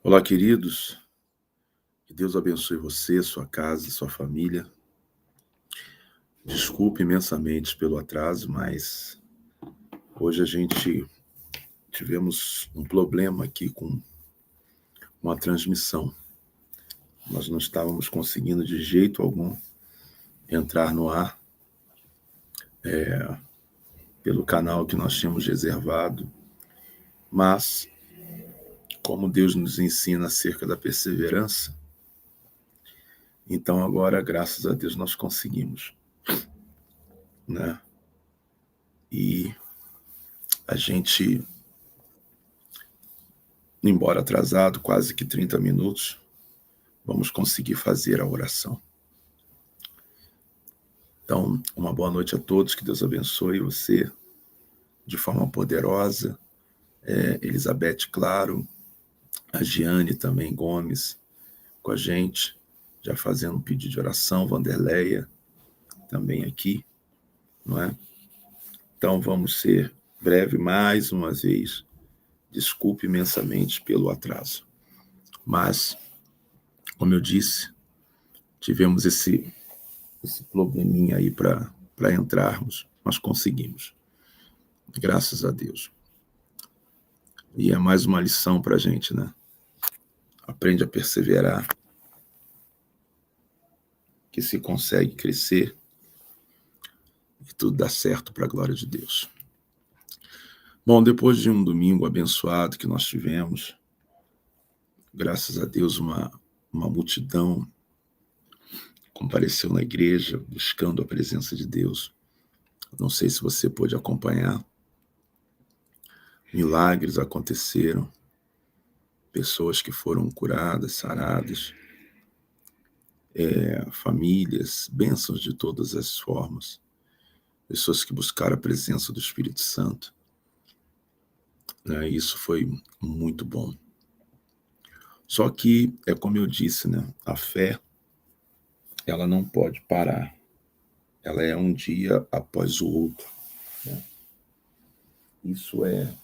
Olá, queridos. Que Deus abençoe você, sua casa, sua família. Desculpe imensamente pelo atraso, mas hoje a gente tivemos um problema aqui com a transmissão. Nós não estávamos conseguindo de jeito algum entrar no ar pelo canal que nós tínhamos reservado, mas como Deus nos ensina acerca da perseverança, então agora, graças a Deus, nós conseguimos, né? E a gente, embora atrasado, quase que 30 minutos, vamos conseguir fazer a oração. Então, uma boa noite a todos, que Deus abençoe você de forma poderosa. Elizabeth Claro, a Giane também Gomes com a gente, já fazendo um pedido de oração, Vanderleia também aqui, não é? Então vamos ser breve mais uma vez, desculpe imensamente pelo atraso. Mas, como eu disse, tivemos esse probleminha aí para entrarmos, mas conseguimos, graças a Deus. E é mais uma lição para a gente, né? Aprende a perseverar, que se consegue crescer e tudo dá certo para a glória de Deus. Bom, depois de um domingo abençoado que nós tivemos, graças a Deus uma multidão compareceu na igreja buscando a presença de Deus. Não sei se você pôde acompanhar. Milagres aconteceram, pessoas que foram curadas, saradas, famílias, bênçãos de todas as formas, pessoas que buscaram a presença do Espírito Santo. Isso foi muito bom. Só que, é como eu disse, né? A fé, ela não pode parar. Ela é um dia após o outro, né? Isso é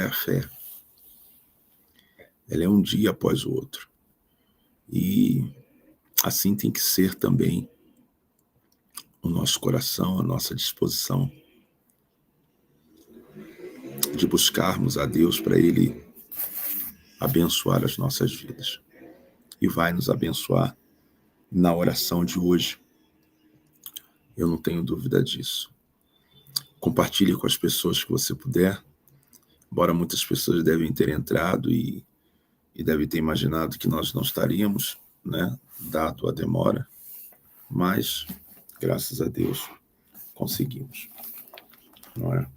a fé. Ela é um dia após o outro. E assim tem que ser também o nosso coração, a nossa disposição de buscarmos a Deus para Ele abençoar as nossas vidas. E vai nos abençoar na oração de hoje. Eu não tenho dúvida disso. Compartilhe com as pessoas que você puder, embora muitas pessoas devem ter entrado e devem ter imaginado que nós não estaríamos, né, dado a demora, mas, graças a Deus, conseguimos, não é?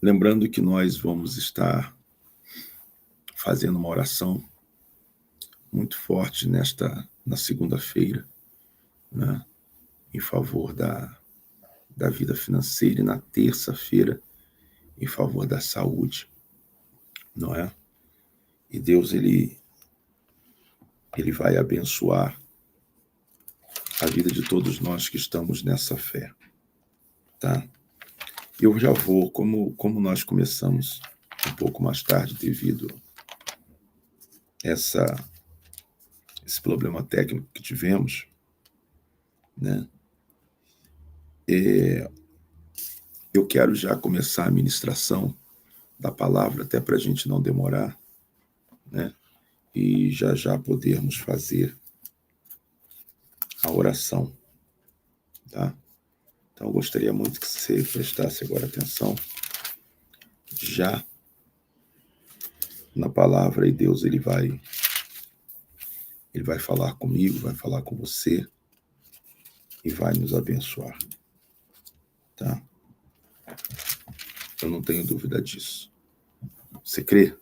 Lembrando que nós vamos estar fazendo uma oração muito forte na segunda-feira, né, em favor da vida financeira, e na terça-feira em favor da saúde, não é? E Deus, ele vai abençoar a vida de todos nós que estamos nessa fé, tá? Eu já vou, como nós começamos um pouco mais tarde devido a esse problema técnico que tivemos, né? Eu quero já começar a ministração da palavra, até para a gente não demorar, né? E já podermos fazer a oração, tá? Então, eu gostaria muito que você prestasse agora atenção já na palavra, e Deus ele vai falar comigo, vai falar com você e vai nos abençoar, tá? Eu não tenho dúvida disso. Você crê?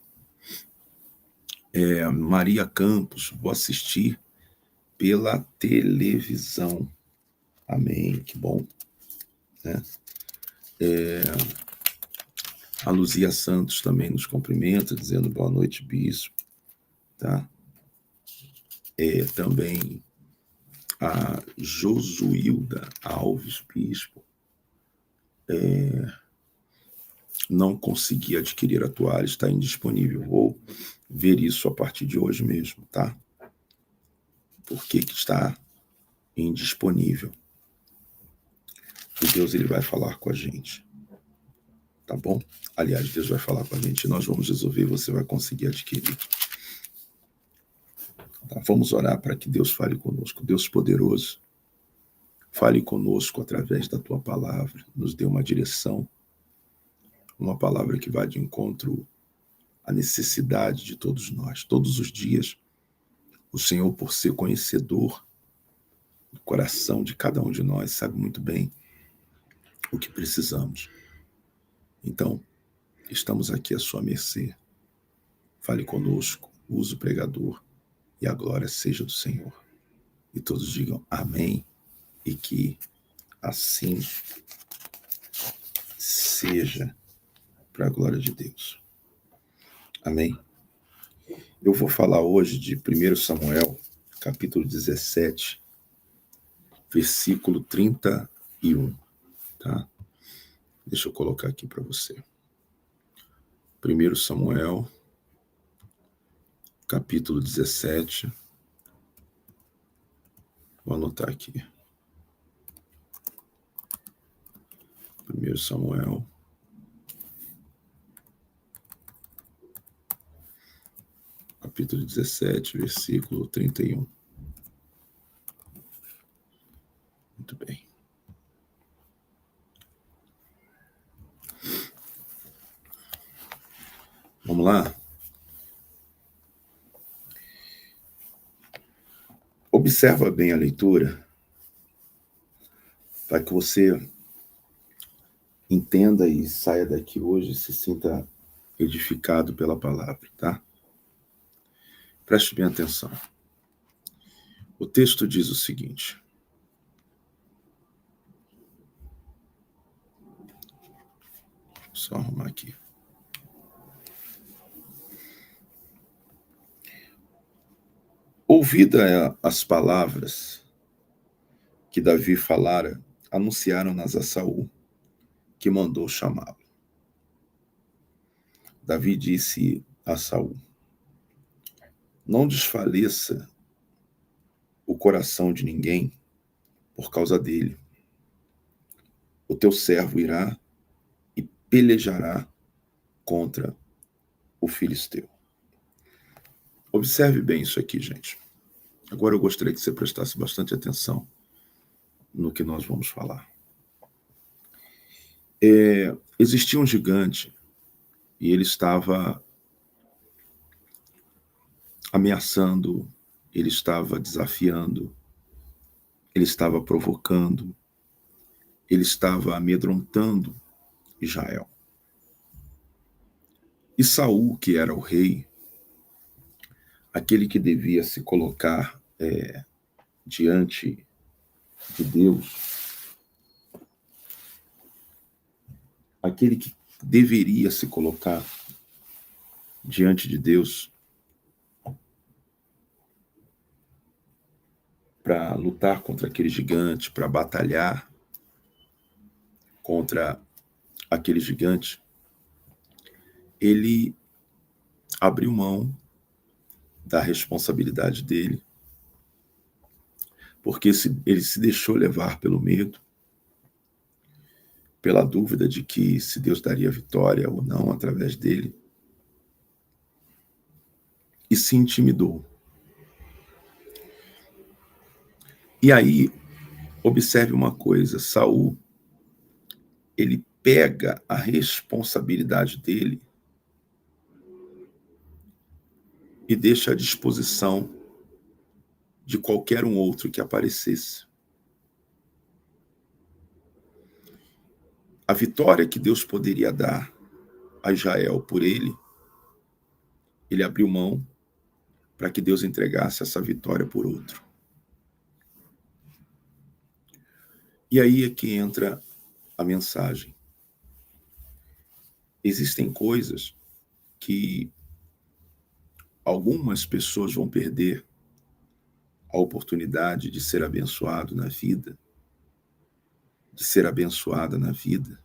Maria Campos, vou assistir pela televisão. Amém, que bom, né? A Luzia Santos também nos cumprimenta, dizendo boa noite, bispo, tá? Também a Josuilda Alves, bispo, não consegui adquirir a toalha, está indisponível. Vou ver isso a partir de hoje mesmo, tá? Por que está indisponível? E Deus ele vai falar com a gente, tá bom? Aliás, Deus vai falar com a gente, nós vamos resolver, você vai conseguir adquirir. Tá? Vamos orar para que Deus fale conosco. Deus poderoso, fale conosco através da tua palavra, nos dê uma direção, uma palavra que vá de encontro à necessidade de todos nós. Todos os dias, o Senhor, por ser conhecedor do coração de cada um de nós, sabe muito bem o que precisamos. Então, estamos aqui à sua mercê. Fale conosco, use o pregador e a glória seja do Senhor. E todos digam amém e que assim seja, para a glória de Deus. Amém? Eu vou falar hoje de 1 Samuel, capítulo 17, versículo 31, tá? Deixa eu colocar aqui para você. 1 Samuel, capítulo 17, vou anotar aqui. 1 Samuel, capítulo 17, versículo 31. Muito bem. Vamos lá? Observa bem a leitura, para que você entenda e saia daqui hoje e se sinta edificado pela palavra, tá? Preste bem atenção. O texto diz o seguinte: só arrumar aqui. Ouvida as palavras que Davi falara, anunciaram-nas a Saul, que mandou chamá-lo. Davi disse a Saul: não desfaleça o coração de ninguém por causa dele. O teu servo irá e pelejará contra o filisteu. Observe bem isso aqui, gente. Agora eu gostaria que você prestasse bastante atenção no que nós vamos falar. Existia um gigante e ele estava ameaçando, ele estava desafiando, ele estava provocando, ele estava amedrontando Israel. E Saul, que era o rei, aquele que devia se colocar diante de Deus, aquele que deveria se colocar diante de Deus para lutar contra aquele gigante, para batalhar contra aquele gigante, ele abriu mão da responsabilidade dele, porque ele se deixou levar pelo medo, pela dúvida de que se Deus daria vitória ou não através dele, e se intimidou. E aí, observe uma coisa, Saul, ele pega a responsabilidade dele e deixa à disposição de qualquer um outro que aparecesse. A vitória que Deus poderia dar a Israel por ele abriu mão para que Deus entregasse essa vitória por outro. E aí é que entra a mensagem. Existem coisas que algumas pessoas vão perder a oportunidade de ser abençoado na vida, de ser abençoada na vida,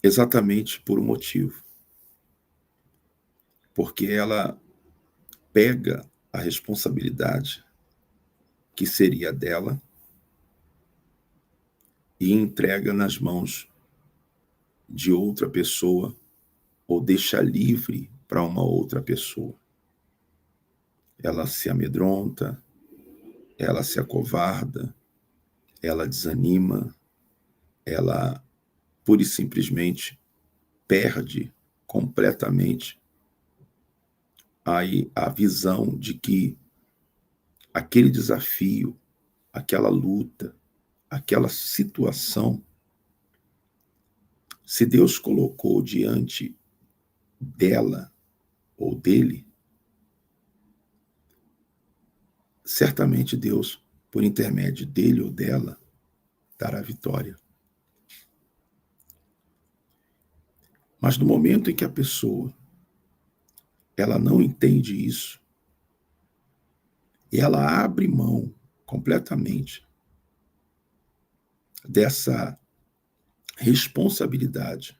exatamente por um motivo. Porque ela pega a responsabilidade que seria dela e entrega nas mãos de outra pessoa ou deixa livre para uma outra pessoa. Ela se amedronta, ela se acovarda, ela desanima, ela pura e simplesmente perde completamente a visão de que aquele desafio, aquela luta, aquela situação, se Deus colocou diante dela ou dele, certamente Deus, por intermédio dele ou dela, dará vitória. Mas no momento em que a pessoa ela não entende isso, e ela abre mão completamente dessa responsabilidade,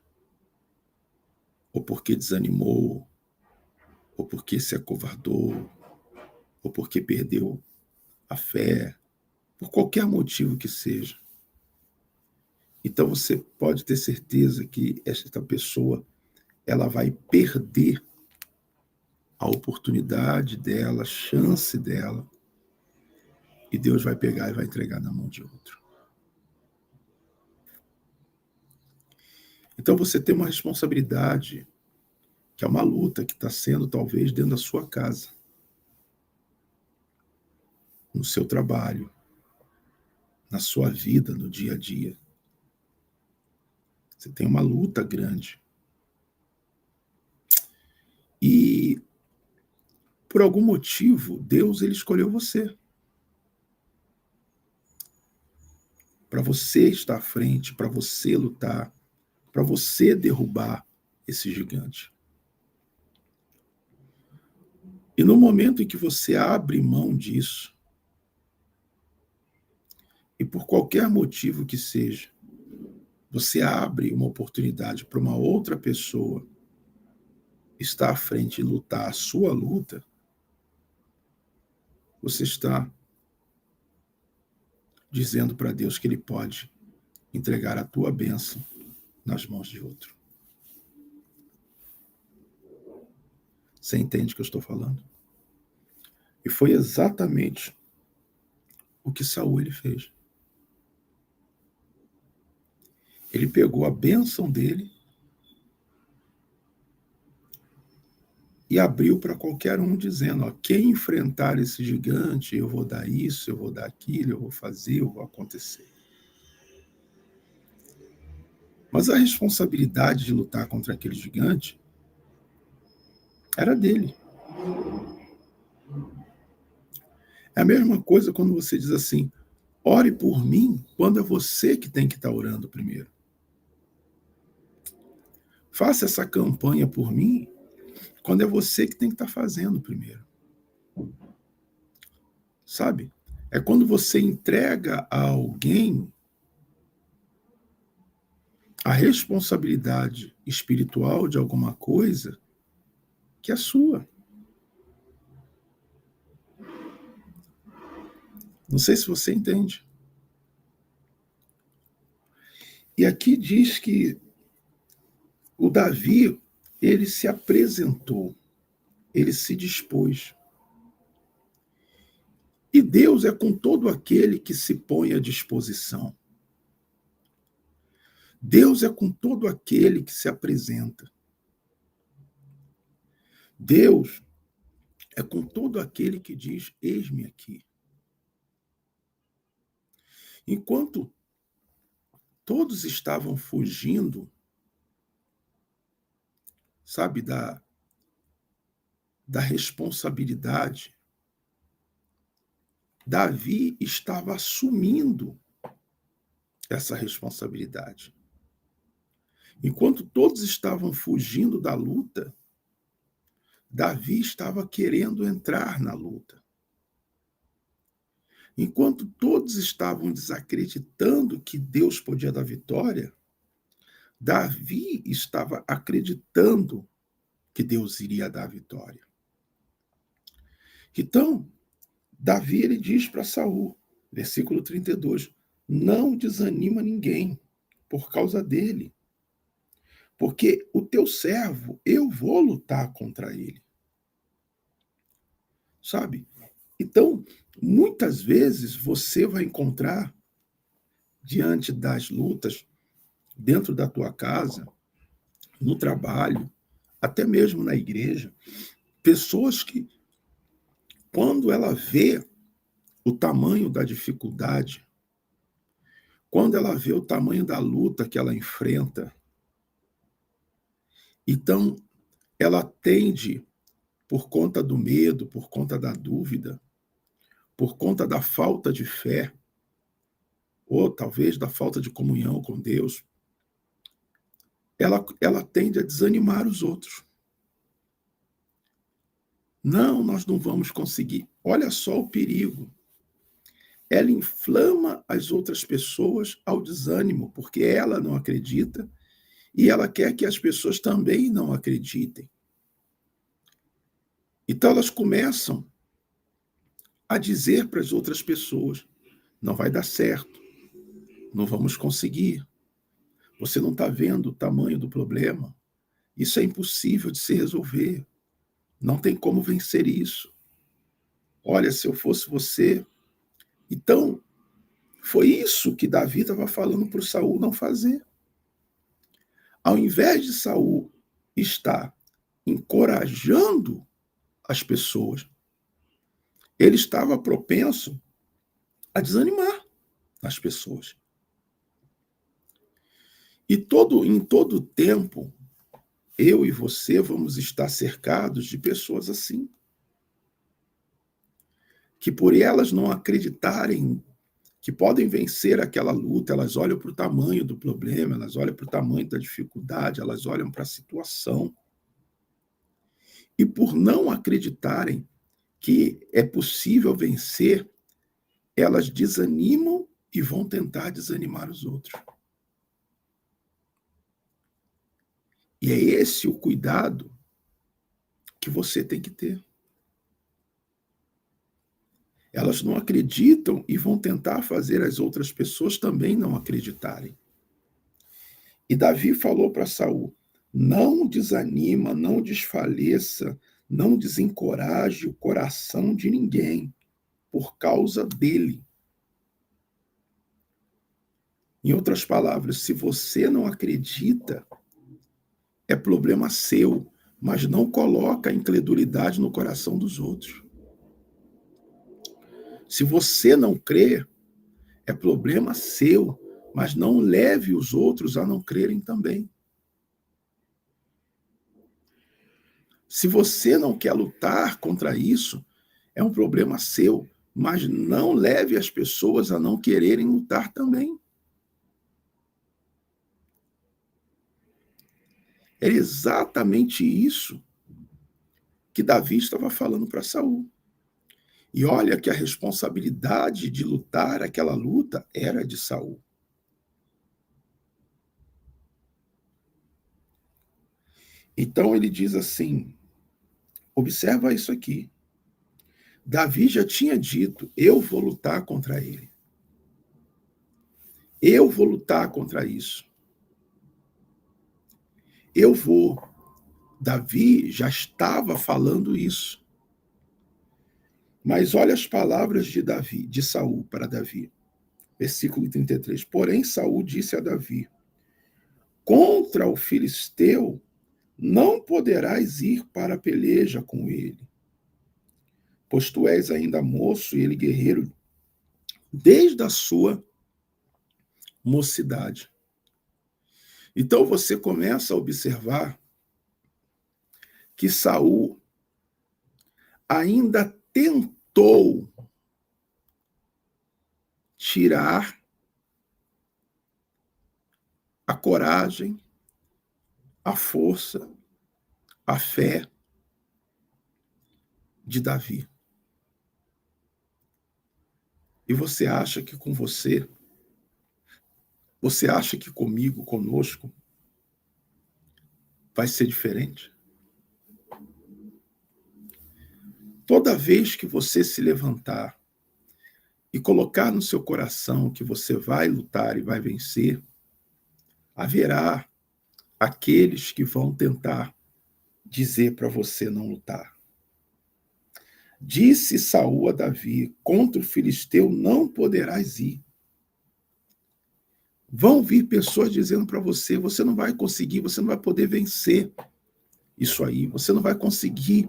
ou porque desanimou, ou porque se acovardou, ou porque perdeu a fé, por qualquer motivo que seja. Então você pode ter certeza que esta pessoa ela vai perder a oportunidade dela, a chance dela, e Deus vai pegar e vai entregar na mão de outro. Então você tem uma responsabilidade, que é uma luta que está sendo talvez dentro da sua casa, no seu trabalho, na sua vida, no dia a dia. Você tem uma luta grande. E por algum motivo, Deus ele escolheu você. Para você estar à frente, para você lutar, para você derrubar esse gigante. E no momento em que você abre mão disso, e por qualquer motivo que seja, você abre uma oportunidade para uma outra pessoa estar à frente e lutar a sua luta, você está dizendo para Deus que ele pode entregar a tua bênção nas mãos de outro. Você entende o que eu estou falando? E foi exatamente o que Saul ele fez. Ele pegou a bênção dele e abriu para qualquer um, dizendo, ó, quem enfrentar esse gigante, eu vou dar isso, eu vou dar aquilo, eu vou fazer, eu vou acontecer. Mas a responsabilidade de lutar contra aquele gigante era dele. É a mesma coisa quando você diz assim, ore por mim, quando é você que tem que estar orando primeiro. Faça essa campanha por mim, quando é você que tem que estar fazendo primeiro. Sabe? É quando você entrega a alguém a responsabilidade espiritual de alguma coisa que é sua. Não sei se você entende. E aqui diz que o Davi, ele se apresentou, ele se dispôs. E Deus é com todo aquele que se põe à disposição. Deus é com todo aquele que se apresenta. Deus é com todo aquele que diz: eis-me aqui. Enquanto todos estavam fugindo, sabe, da responsabilidade, Davi estava assumindo essa responsabilidade. Enquanto todos estavam fugindo da luta, Davi estava querendo entrar na luta. Enquanto todos estavam desacreditando que Deus podia dar vitória, Davi estava acreditando que Deus iria dar vitória. Então, Davi ele diz para Saul, versículo 32, não desanima ninguém por causa dele, porque o teu servo, eu vou lutar contra ele. Sabe? Então, muitas vezes você vai encontrar, diante das lutas, dentro da tua casa, no trabalho, até mesmo na igreja, pessoas que, quando ela vê o tamanho da dificuldade, quando ela vê o tamanho da luta que ela enfrenta, então ela tende, por conta do medo, por conta da dúvida, por conta da falta de fé, ou talvez da falta de comunhão com Deus, ela tende a desanimar os outros. Não, nós não vamos conseguir. Olha só o perigo. Ela inflama as outras pessoas ao desânimo, porque ela não acredita e ela quer que as pessoas também não acreditem. Então elas começam a dizer para as outras pessoas: não vai dar certo, não vamos conseguir, você não está vendo o tamanho do problema, isso é impossível de se resolver, não tem como vencer isso. Olha, se eu fosse você. Então, foi isso que Davi estava falando para o Saul não fazer. Ao invés de Saul estar encorajando as pessoas, ele estava propenso a desanimar as pessoas. E em todo tempo, eu e você vamos estar cercados de pessoas assim, que por elas não acreditarem que podem vencer aquela luta, elas olham para o tamanho do problema, elas olham para o tamanho da dificuldade, elas olham para a situação. E por não acreditarem que é possível vencer, elas desanimam e vão tentar desanimar os outros. E é esse o cuidado que você tem que ter. Elas não acreditam e vão tentar fazer as outras pessoas também não acreditarem. E Davi falou para Saul: não desanima, não desfaleça, não desencoraje o coração de ninguém por causa dele. Em outras palavras, se você não acredita, é problema seu, mas não coloca a incredulidade no coração dos outros. Se você não crê, é problema seu, mas não leve os outros a não crerem também. Se você não quer lutar contra isso, é um problema seu, mas não leve as pessoas a não quererem lutar também. É exatamente isso que Davi estava falando para Saul. E olha que a responsabilidade de lutar aquela luta era de Saul. Então ele diz assim: observa isso aqui. Davi já tinha dito: eu vou lutar contra ele. Eu vou lutar contra isso. Eu vou. Davi já estava falando isso. Mas olha as palavras de Davi, de Saul para Davi. Versículo 33. Porém, Saul disse a Davi: contra o filisteu não poderás ir para a peleja com ele, pois tu és ainda moço e ele guerreiro desde a sua mocidade. Então você começa a observar que Saul ainda tentou tirar a coragem, a força, a fé de Davi. E você acha que com você acha que comigo, conosco, vai ser diferente? Toda vez que você se levantar e colocar no seu coração que você vai lutar e vai vencer, haverá aqueles que vão tentar dizer para você não lutar. Disse Saul a Davi: contra o filisteu não poderás ir. Vão vir pessoas dizendo para você: você não vai conseguir, você não vai poder vencer isso aí, você não vai conseguir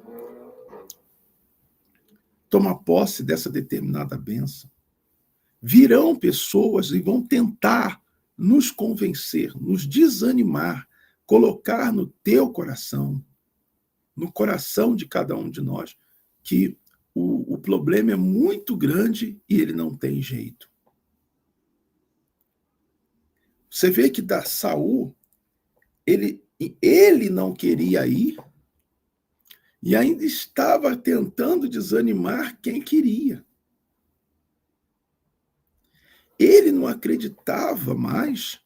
tomar posse dessa determinada bênção. Virão pessoas e vão tentar nos convencer, nos desanimar, colocar no teu coração, no coração de cada um de nós, que o problema é muito grande e ele não tem jeito. Você vê que da Saul, ele não queria ir e ainda estava tentando desanimar quem queria. Ele não acreditava mais,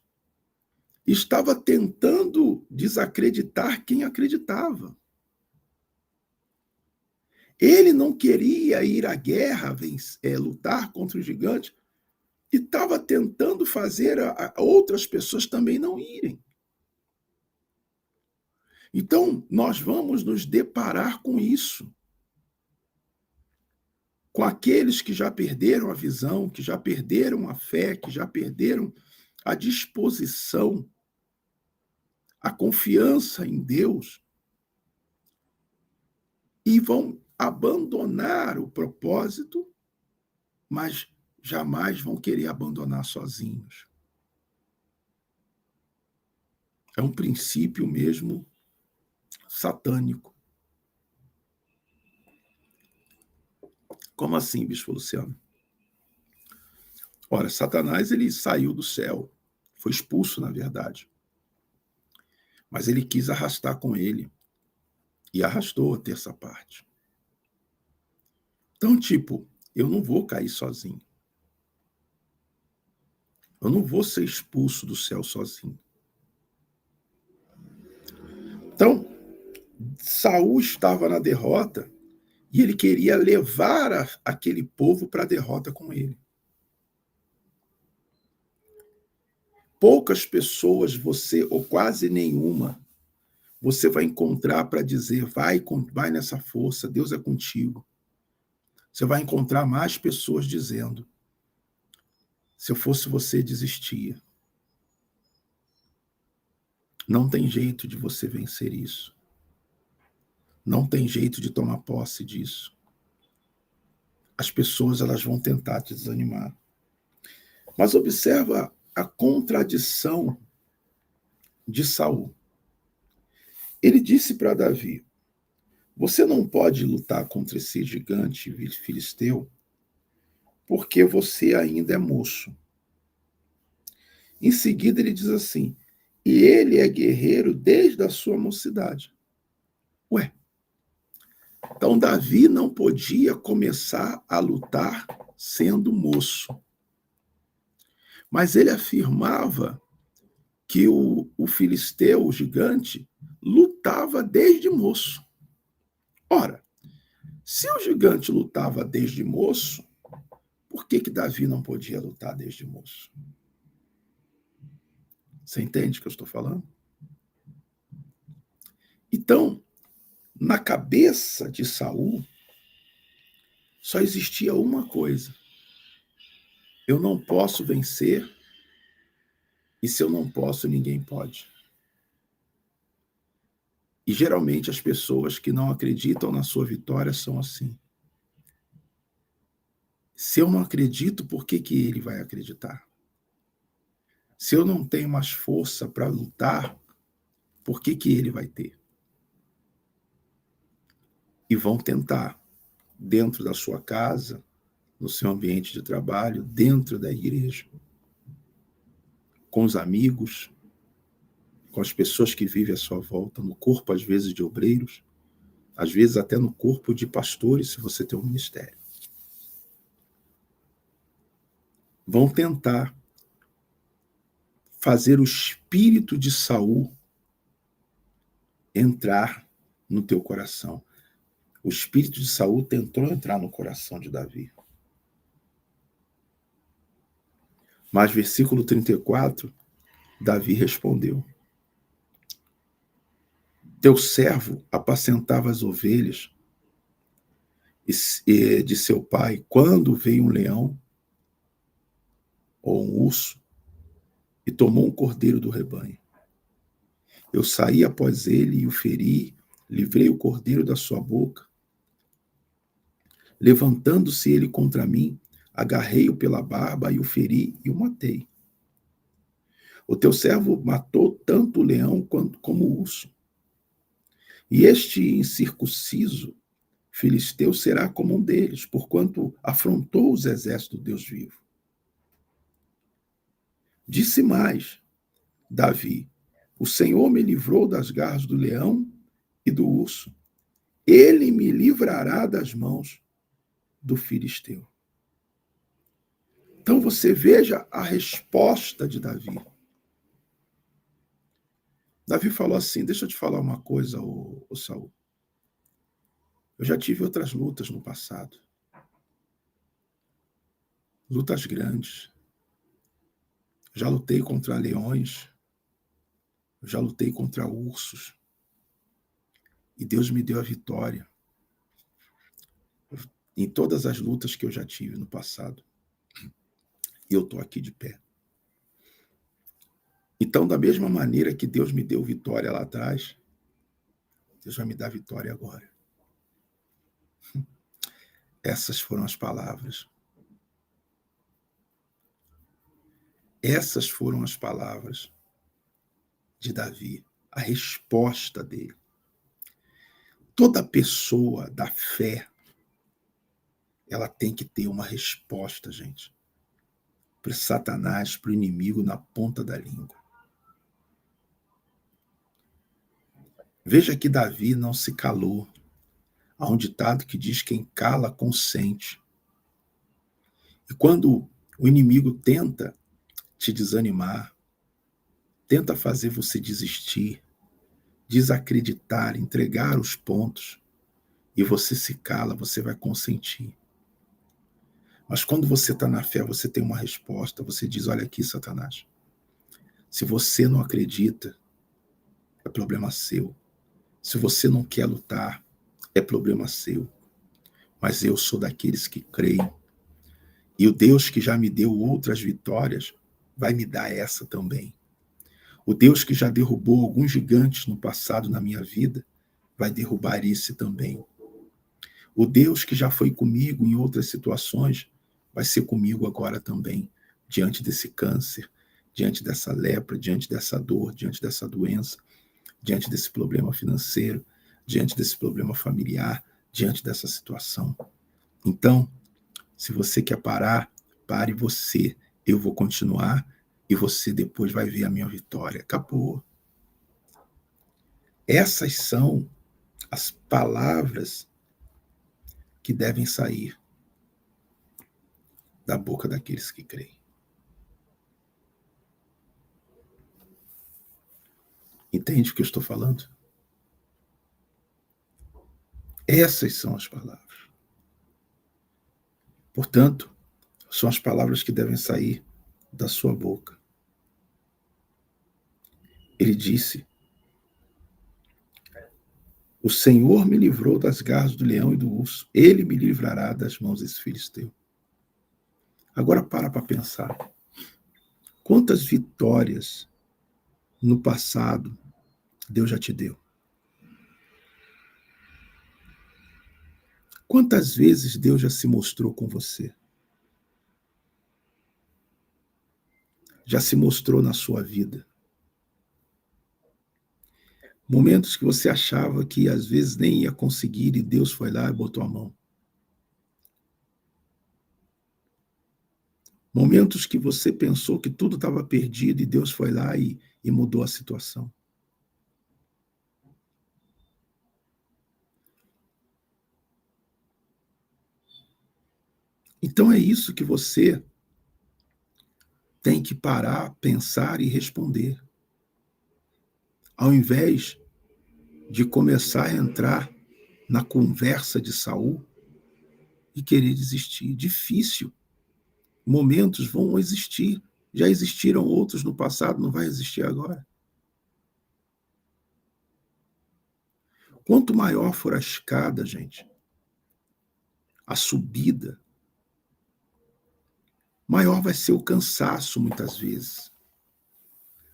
estava tentando desacreditar quem acreditava. Ele não queria ir à guerra, lutar contra o gigante, e estava tentando fazer a outras pessoas também não irem. Então, nós vamos nos deparar com isso. Com aqueles que já perderam a visão, que já perderam a fé, que já perderam a disposição, a confiança em Deus, e vão abandonar o propósito, mas jamais vão querer abandonar sozinhos. É um princípio mesmo satânico. Como assim, Bispo Luciano? Ora, Satanás, ele saiu do céu, foi expulso, na verdade. Mas ele quis arrastar com ele, e arrastou a terça parte. Então, eu não vou cair sozinho. Eu não vou ser expulso do céu sozinho. Então, Saul estava na derrota e ele queria levar aquele povo para a derrota com ele. Poucas pessoas ou quase nenhuma, você vai encontrar para dizer: vai nessa força, Deus é contigo. Você vai encontrar mais pessoas dizendo: se eu fosse você, desistia. Não tem jeito de você vencer isso. Não tem jeito de tomar posse disso. As pessoas, elas vão tentar te desanimar. Mas observa a contradição de Saul. Ele disse para Davi: você não pode lutar contra esse gigante filisteu porque você ainda é moço. Em seguida ele diz assim: e ele é guerreiro desde a sua mocidade. Ué, então Davi não podia começar a lutar sendo moço. Mas ele afirmava que o filisteu, o gigante, lutava desde moço. Ora, Se o gigante lutava desde moço, por que Davi não podia lutar desde moço? Você entende o que eu estou falando? Então, na cabeça de Saul, só existia uma coisa: eu não posso vencer, e se eu não posso, ninguém pode. E geralmente as pessoas que não acreditam na sua vitória são assim. Se eu não acredito, por que ele vai acreditar? Se eu não tenho mais força para lutar, por que ele vai ter? E vão tentar, dentro da sua casa, no seu ambiente de trabalho, dentro da igreja, com os amigos, com as pessoas que vivem à sua volta, no corpo, às vezes, de obreiros, às vezes até no corpo de pastores, se você tem um ministério. Vão tentar fazer o espírito de Saul entrar no teu coração. O espírito de Saul tentou entrar no coração de Davi. Mas versículo 34, Davi respondeu: teu servo apacentava as ovelhas de seu pai, quando veio um leão ou um urso e tomou um cordeiro do rebanho. Eu saí após ele e o feri, livrei o cordeiro da sua boca. Levantando-se ele contra mim, agarrei-o pela barba e o feri e o matei. O teu servo matou tanto o leão como o urso. E este incircunciso filisteu será como um deles, porquanto afrontou os exércitos do Deus vivo. Disse mais Davi: o Senhor me livrou das garras do leão e do urso. Ele me livrará das mãos do filisteu. Então você veja a resposta de Davi. Davi falou assim: deixa eu te falar uma coisa, ô Saul. Eu já tive outras lutas no passado. Lutas grandes. Já lutei contra leões. Já lutei contra ursos. E Deus me deu a vitória em todas as lutas que eu já tive no passado. E eu estou aqui de pé. Então, da mesma maneira que Deus me deu vitória lá atrás, Deus vai me dar vitória agora. Essas foram as palavras. Essas foram as palavras de Davi, a resposta dele. Toda pessoa da fé, ela tem que ter uma resposta, gente, para Satanás, para o inimigo na ponta da língua. Veja que Davi não se calou. Há um ditado que diz: quem cala, consente. E quando o inimigo tenta te desanimar, tenta fazer você desistir, desacreditar, entregar os pontos, e você se cala, você vai consentir. Mas quando você está na fé, você tem uma resposta, você diz: olha aqui, Satanás, se você não acredita, é problema seu. Se você não quer lutar, é problema seu. Mas eu sou daqueles que creem. E o Deus que já me deu outras vitórias vai me dar essa também. O Deus que já derrubou alguns gigantes no passado na minha vida vai derrubar esse também. O Deus que já foi comigo em outras situações vai ser comigo agora também, diante desse câncer, diante dessa lepra, diante dessa dor, diante dessa doença, diante desse problema financeiro, diante desse problema familiar, diante dessa situação. Então, se você quer parar, pare você. Eu vou continuar e você depois vai ver a minha vitória. Acabou. Essas são as palavras que devem sair da boca daqueles que creem. Entende o que eu estou falando? Essas são as palavras. Portanto, são as palavras que devem sair da sua boca. Ele disse: o Senhor me livrou das garras do leão e do urso. Ele me livrará das mãos desse filisteu. Agora para pensar. Quantas vitórias no passado Deus já te deu? Quantas vezes Deus já se mostrou com você? Já se mostrou na sua vida? Momentos que você achava que às vezes nem ia conseguir e Deus foi lá e botou a mão. Momentos que você pensou que tudo estava perdido e Deus foi lá e mudou a situação. Então é isso que você tem que parar, pensar e responder. Ao invés de começar a entrar na conversa de Saul e querer desistir. Difícil. Momentos vão existir. Já existiram outros no passado, não vai existir agora. Quanto maior for a escada, gente, a subida, maior vai ser o cansaço, muitas vezes.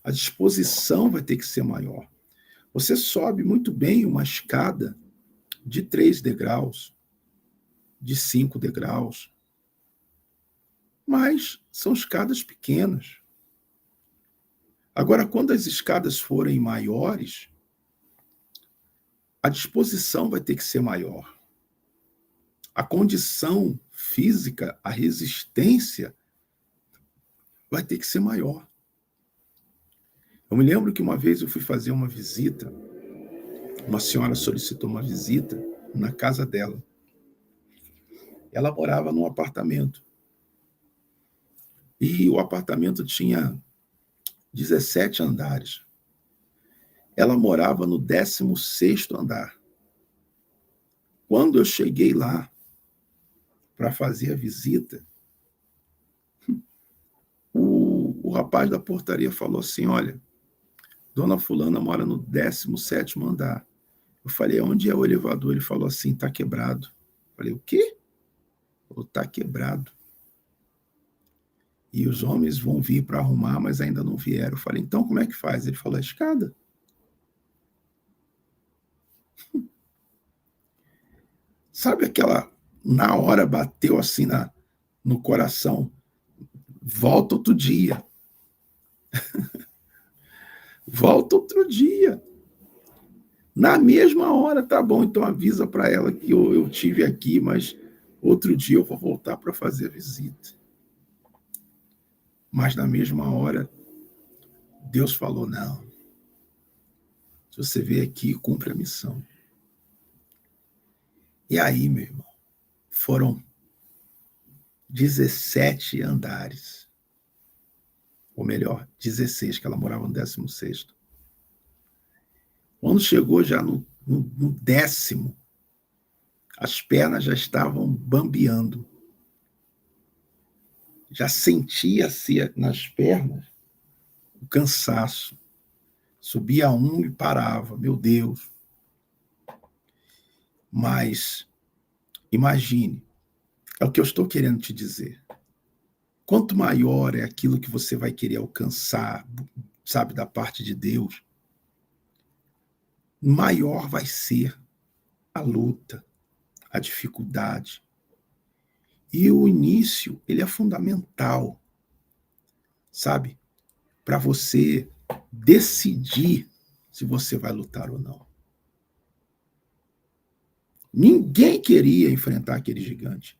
A disposição vai ter que ser maior. Você sobe muito bem uma escada de 3 degraus, de 5 degraus, mas são escadas pequenas. Agora, quando as escadas forem maiores, a disposição vai ter que ser maior. A condição física, a resistência, vai ter que ser maior. Eu me lembro que uma vez eu fui fazer uma visita, uma senhora solicitou uma visita na casa dela. Ela morava num apartamento. E o apartamento tinha 17 andares. Ela morava no 16º andar. Quando eu cheguei lá para fazer a visita, o rapaz da portaria falou assim: olha, dona fulana mora no 17º andar. Eu falei: onde é o elevador? Ele falou assim: tá quebrado. Eu falei: o quê? Falou: tá quebrado. E os homens vão vir para arrumar, mas ainda não vieram. Eu falei: então como é que faz? Ele falou: a escada. Sabe aquela, na hora bateu assim no coração, volta outro dia. Volta outro dia. Na mesma hora, tá bom, então avisa para ela que eu tive aqui, mas outro dia eu vou voltar para fazer a visita. Mas na mesma hora, Deus falou: não, se você veio aqui, cumpre a missão. E aí, meu irmão, foram 17 andares. Ou melhor, 16, que ela morava no 16º. Quando chegou já no 10º, as pernas já estavam bambeando. Já sentia-se nas pernas o cansaço. Subia um e parava, meu Deus. Mas imagine, é o que eu estou querendo te dizer. Quanto maior é aquilo que você vai querer alcançar, sabe, da parte de Deus, maior vai ser a luta, a dificuldade. E o início, ele é fundamental, sabe, para você decidir se você vai lutar ou não. Ninguém queria enfrentar aquele gigante.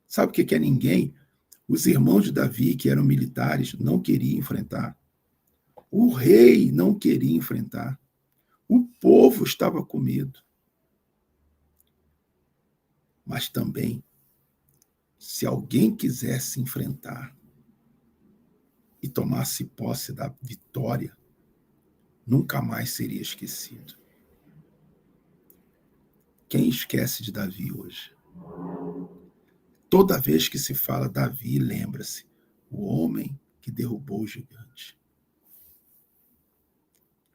Sabe o que é ninguém? Os irmãos de Davi, que eram militares, não queriam enfrentar. O rei não queria enfrentar. O povo estava com medo. Mas também, se alguém quisesse enfrentar e tomasse posse da vitória, nunca mais seria esquecido. Quem esquece de Davi hoje? Toda vez que se fala Davi, lembra-se, o homem que derrubou o gigante.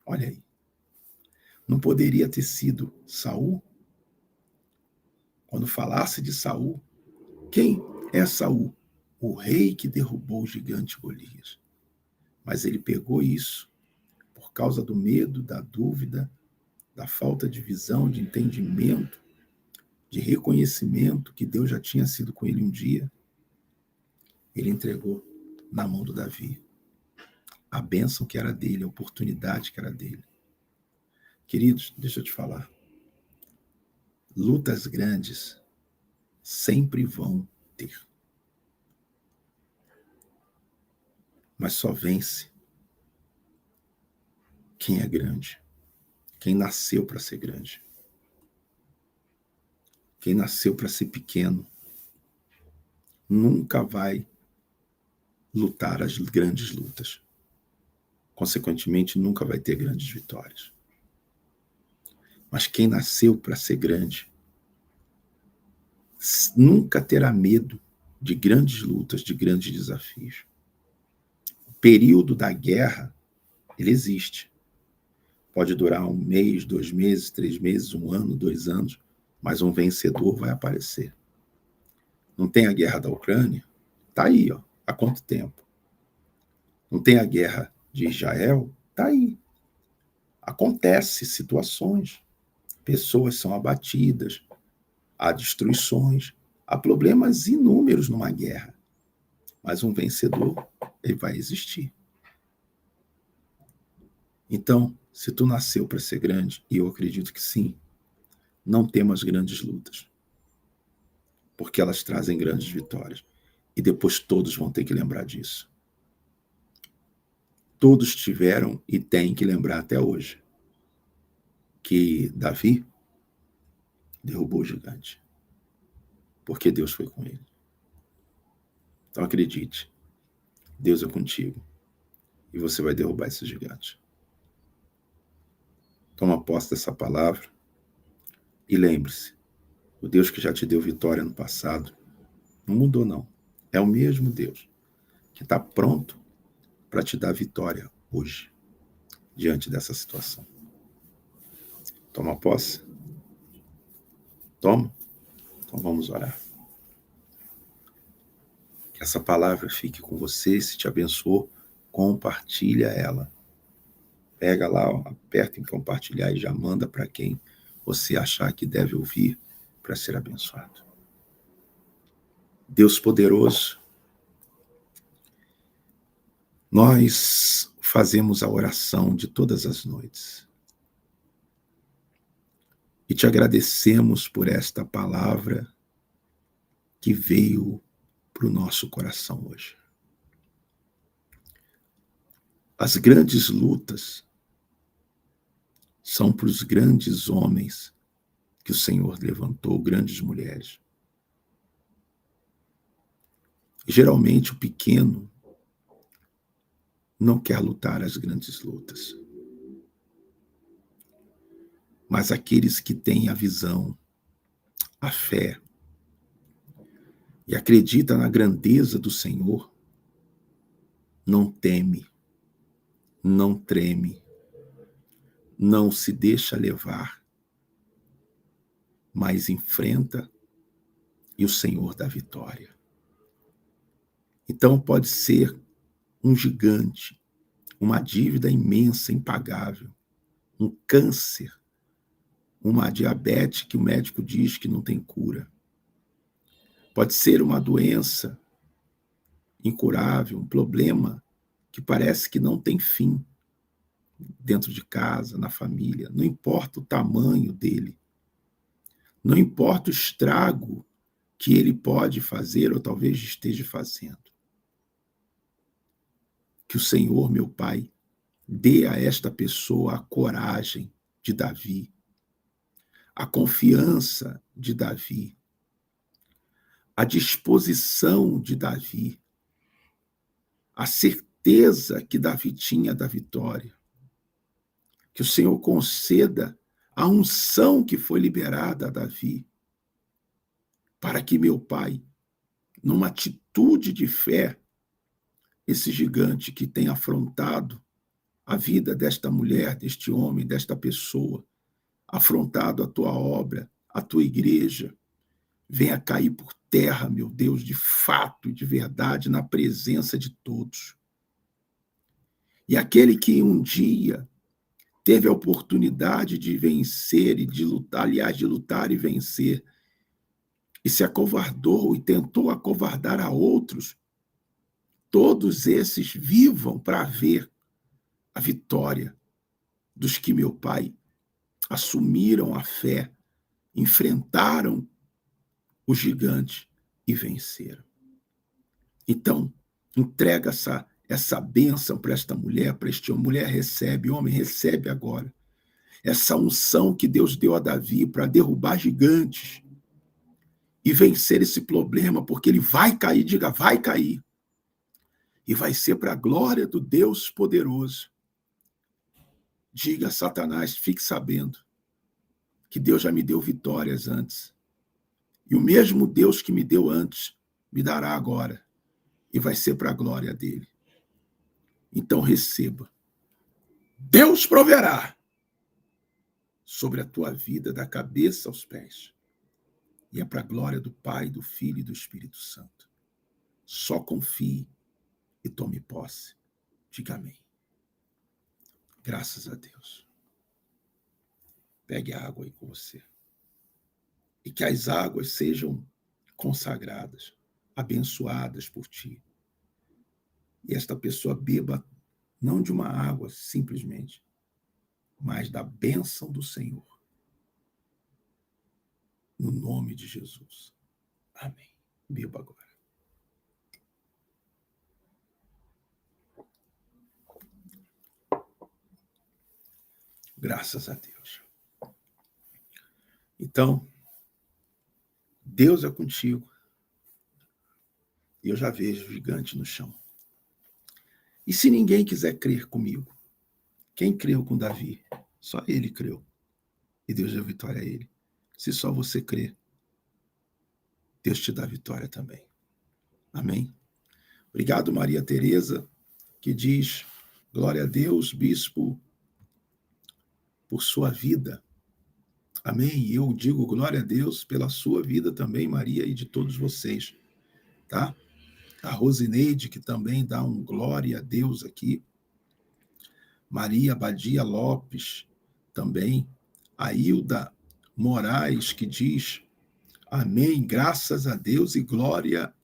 Olha aí. Não poderia ter sido Saul? Quando falasse de Saul, quem é Saul? O rei que derrubou o gigante Golias. Mas ele pegou isso por causa do medo, da dúvida, da falta de visão, de entendimento, de reconhecimento que Deus já tinha sido com ele um dia. Ele entregou na mão do Davi a bênção que era dele, a oportunidade que era dele. Queridos, deixa eu te falar. Lutas grandes sempre vão ter. Mas só vence quem é grande. Quem nasceu para ser grande. Quem nasceu para ser pequeno nunca vai lutar as grandes lutas. Consequentemente, nunca vai ter grandes vitórias. Mas quem nasceu para ser grande nunca terá medo de grandes lutas, de grandes desafios. O período da guerra, ele existe. Pode durar 1 mês, 2 meses, 3 meses, 1 ano, 2 anos, mas um vencedor vai aparecer. Não tem a guerra da Ucrânia? Está aí, ó, há quanto tempo? Não tem a guerra de Israel? Está aí. Acontece situações. Pessoas são abatidas, há destruições, há problemas inúmeros numa guerra. Mas um vencedor, ele vai existir. Então, se tu nasceu para ser grande, e eu acredito que sim, não temas grandes lutas, porque elas trazem grandes vitórias. E depois todos vão ter que lembrar disso. Todos tiveram e têm que lembrar até hoje que Davi derrubou o gigante, porque Deus foi com ele. Então acredite, Deus é contigo e você vai derrubar esse gigante. Toma posse dessa palavra e lembre-se, o Deus que já te deu vitória no passado não mudou não. É o mesmo Deus que está pronto para te dar vitória hoje, diante dessa situação. Toma posse? Toma? Então vamos orar. Que essa palavra fique com você, se te abençoou, compartilha ela. Pega lá, ó, aperta em compartilhar e já manda para quem você achar que deve ouvir para ser abençoado. Deus poderoso, nós fazemos a oração de todas as noites. E te agradecemos por esta palavra que veio para o nosso coração hoje. As grandes lutas são para os grandes homens que o Senhor levantou, grandes mulheres. Geralmente o pequeno não quer lutar as grandes lutas. Mas aqueles que têm a visão, a fé, e acreditam na grandeza do Senhor, não teme, não treme, não se deixa levar, mas enfrenta e o Senhor dá vitória. Então pode ser um gigante, uma dívida imensa, impagável, um câncer, uma diabetes que o médico diz que não tem cura. Pode ser uma doença incurável, um problema que parece que não tem fim dentro de casa, na família. Não importa o tamanho dele. Não importa o estrago que ele pode fazer ou talvez esteja fazendo. Que o Senhor, meu Pai, dê a esta pessoa a coragem de Davi, a confiança de Davi, a disposição de Davi, a certeza que Davi tinha da vitória. Que o Senhor conceda a unção que foi liberada a Davi, para que meu pai, numa atitude de fé, esse gigante que tem afrontado a vida desta mulher, deste homem, desta pessoa, afrontado a tua obra, a tua igreja, venha cair por terra, meu Deus, de fato e de verdade, na presença de todos. E aquele que um dia teve a oportunidade de vencer e de lutar, aliás, de lutar e vencer, e se acovardou e tentou acovardar a outros, todos esses vivam para ver a vitória dos que meu pai assumiram a fé, enfrentaram o gigante e venceram. Então, entrega essa bênção para esta mulher, para este homem. Mulher, recebe, homem, recebe agora. Essa unção que Deus deu a Davi para derrubar gigantes e vencer esse problema, porque ele vai cair, diga, vai cair. E vai ser para a glória do Deus poderoso. Diga, Satanás, fique sabendo que Deus já me deu vitórias antes. E o mesmo Deus que me deu antes, me dará agora. E vai ser para a glória dele. Então receba. Deus proverá sobre a tua vida, da cabeça aos pés. E é para a glória do Pai, do Filho e do Espírito Santo. Só confie e tome posse. Diga amém. Graças a Deus. Pegue a água aí com você. E que as águas sejam consagradas, abençoadas por ti. E esta pessoa beba não de uma água simplesmente, mas da bênção do Senhor. No nome de Jesus. Amém. Beba agora. Graças a Deus. Então, Deus é contigo. E eu já vejo o gigante no chão. E se ninguém quiser crer comigo? Quem creu com Davi? Só ele creu. E Deus deu vitória a ele. Se só você crer, Deus te dá vitória também. Amém? Obrigado, Maria Tereza, que diz, glória a Deus, bispo, por sua vida. Amém? E eu digo glória a Deus pela sua vida também, Maria, e de todos vocês. Tá? A Rosineide, que também dá um glória a Deus aqui. Maria Badia Lopes, também. A Hilda Moraes, que diz, amém, graças a Deus e glória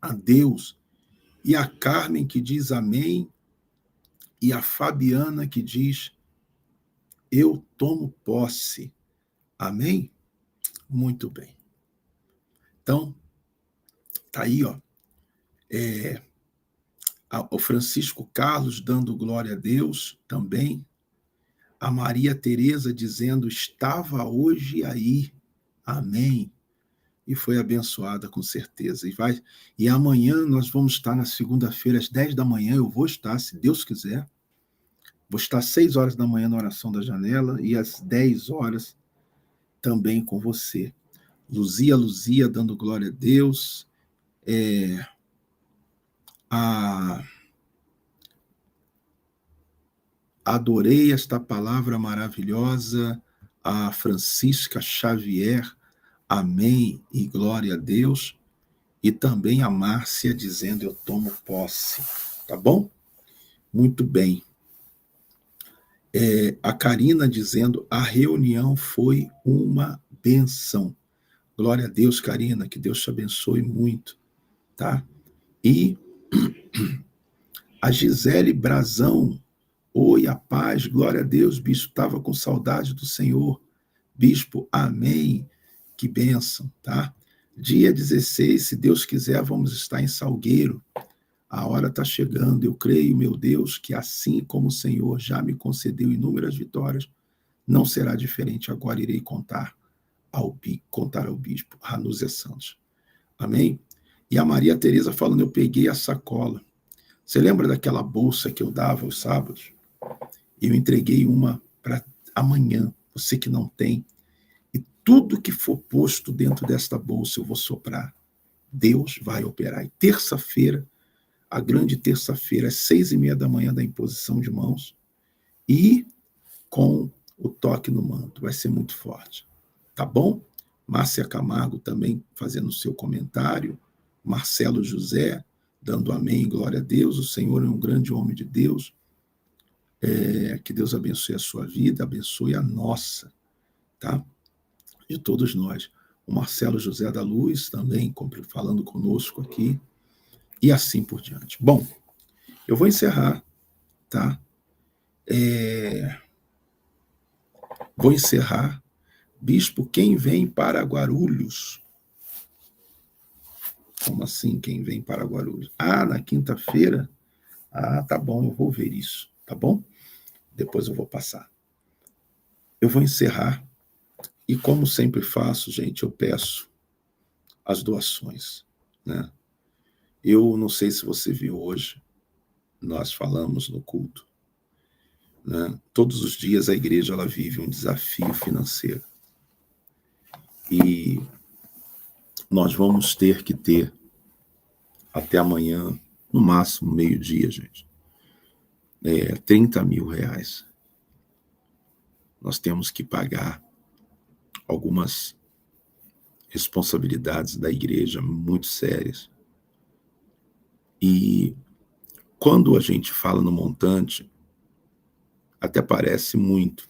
a Deus. E a Carmen, que diz amém. E a Fabiana, que diz, eu tomo posse. Amém? Muito bem. Então, tá aí, ó. O Francisco Carlos dando glória a Deus também. A Maria Tereza dizendo, estava hoje aí. Amém. E foi abençoada com certeza. E amanhã nós vamos estar na segunda-feira, às 10 da manhã, eu vou estar, se Deus quiser. Vou estar às 6 horas da manhã na oração da janela e às 10 horas também com você. Luzia, dando glória a Deus. Adorei esta palavra maravilhosa. A Francisca Xavier, amém e glória a Deus. E também a Márcia dizendo, eu tomo posse. Tá bom? Muito bem. A Karina dizendo, a reunião foi uma benção. Glória a Deus, Karina, que Deus te abençoe muito. Tá? E a Gisele Brazão, oi, a paz, glória a Deus, bispo, estava com saudade do Senhor. Bispo, amém, que bênção, tá? Dia 16, se Deus quiser, vamos estar em Salgueiro. A hora está chegando, eu creio, meu Deus, que assim como o Senhor já me concedeu inúmeras vitórias, não será diferente. Agora irei contar ao bispo Ranúzia Santos. Amém? E a Maria Tereza falando, eu peguei a sacola. Você lembra daquela bolsa que eu dava aos sábados? Eu entreguei uma para amanhã. você que não tem, e tudo que for posto dentro desta bolsa eu vou soprar. Deus vai operar. E terça-feira, a grande terça-feira, às 6:30 da manhã da imposição de mãos, e com o toque no manto. Vai ser muito forte. Tá bom? Márcia Camargo também fazendo o seu comentário. Marcelo José dando amém, glória a Deus. O Senhor é um grande homem de Deus. Que Deus abençoe a sua vida, abençoe a nossa, tá? De todos nós. O Marcelo José da Luz também falando conosco aqui. E assim por diante. Bom, eu vou encerrar, tá? Vou encerrar. Bispo, quem vem para Guarulhos? Como assim, quem vem para Guarulhos? Na quinta-feira? Tá bom, eu vou ver isso, tá bom? Depois eu vou passar. Eu vou encerrar. E como sempre faço, gente, eu peço as doações, né? Eu não sei se você viu hoje, nós falamos no culto, né? Todos os dias a igreja ela vive um desafio financeiro. E nós vamos ter que ter até amanhã, no máximo meio-dia, gente, 30 mil reais. Nós temos que pagar algumas responsabilidades da igreja muito sérias. E quando a gente fala no montante, até parece muito,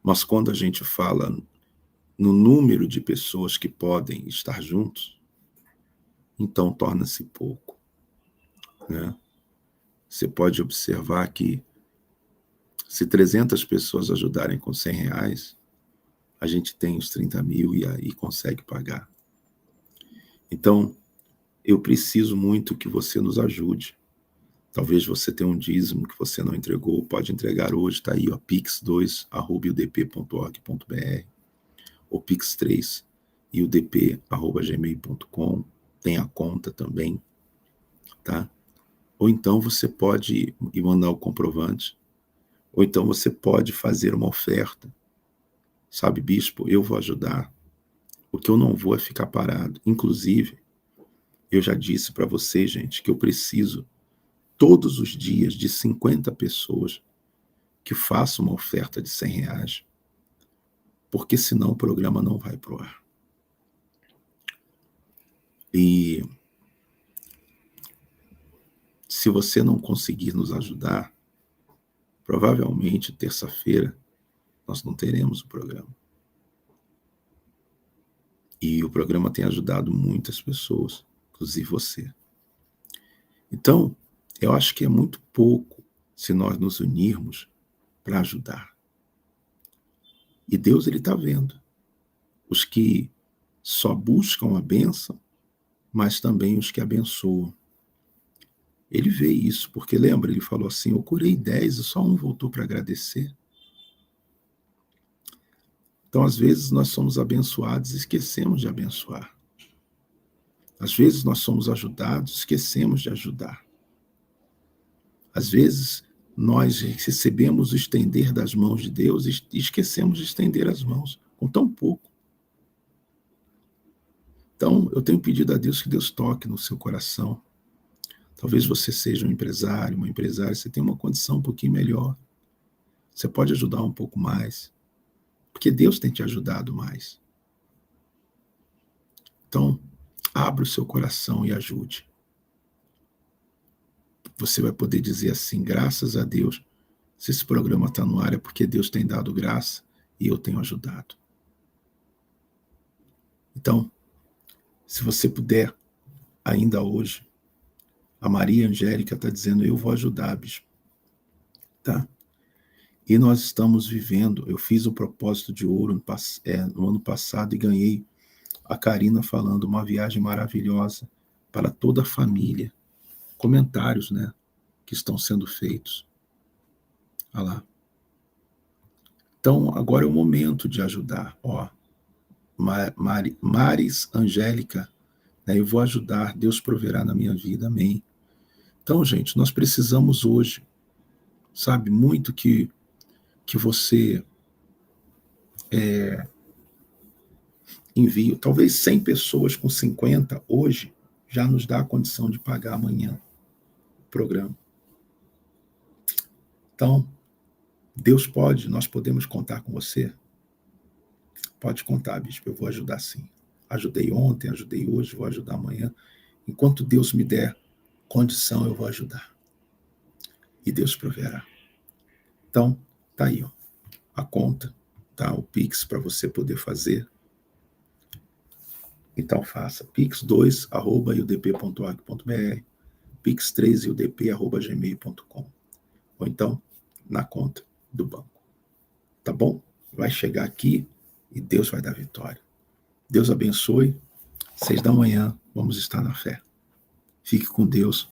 mas quando a gente fala no número de pessoas que podem estar juntos, então torna-se pouco, né? Você pode observar que se 300 pessoas ajudarem com 100 reais, a gente tem os 30 mil e aí consegue pagar. Então, eu preciso muito que você nos ajude. Talvez você tenha um dízimo que você não entregou, pode entregar hoje, está aí, ó, pix2@udp.org.br, ou pix3 udp@gmail.com, tem a conta também, tá? Ou então você pode ir mandar o comprovante, ou então você pode fazer uma oferta. Sabe, bispo, eu vou ajudar. O que eu não vou é ficar parado. Inclusive, eu já disse para vocês, gente, que eu preciso todos os dias de 50 pessoas que façam uma oferta de 100 reais, porque senão o programa não vai pro ar. E se você não conseguir nos ajudar, provavelmente terça-feira nós não teremos o programa. E o programa tem ajudado muitas pessoas, inclusive você. Então, eu acho que é muito pouco se nós nos unirmos para ajudar. E Deus, ele está vendo os que só buscam a bênção, mas também os que abençoam. Ele vê isso, porque lembra, ele falou assim, eu curei 10 e só um voltou para agradecer. Então, às vezes, nós somos abençoados e esquecemos de abençoar. Às vezes, nós somos ajudados e esquecemos de ajudar. Às vezes, nós recebemos o estender das mãos de Deus e esquecemos de estender as mãos, com tão pouco. Então, eu tenho pedido a Deus que Deus toque no seu coração. Talvez você seja um empresário, uma empresária, você tem uma condição um pouquinho melhor. Você pode ajudar um pouco mais, porque Deus tem te ajudado mais. Então, abra o seu coração e ajude. Você vai poder dizer assim, graças a Deus, se esse programa está no ar é porque Deus tem dado graça e eu tenho ajudado. Então, se você puder, ainda hoje, a Maria Angélica está dizendo, eu vou ajudar, bispo. Tá? E nós estamos vivendo, eu fiz o propósito de ouro no ano passado e ganhei a Karina falando uma viagem maravilhosa para toda a família. Comentários, né, que estão sendo feitos. Olha lá. Então, agora é o momento de ajudar. Ó, Maris Angélica, né, eu vou ajudar, Deus proverá na minha vida, amém. Então, gente, nós precisamos hoje, sabe, muito que você envio. Talvez 100 pessoas com 50 hoje já nos dá a condição de pagar amanhã o programa. Então, Deus pode, nós podemos contar com você? Pode contar, bispo, eu vou ajudar sim. Ajudei ontem, ajudei hoje, vou ajudar amanhã. Enquanto Deus me der condição, eu vou ajudar. E Deus proverá. Então, tá aí, ó, a conta, tá? O Pix para você poder fazer. Então faça, pix2@udp.org.br, pix3udp@gmail.com, ou então na conta do banco. Tá bom? Vai chegar aqui e Deus vai dar vitória. Deus abençoe. 6 da manhã, vamos estar na fé. Fique com Deus.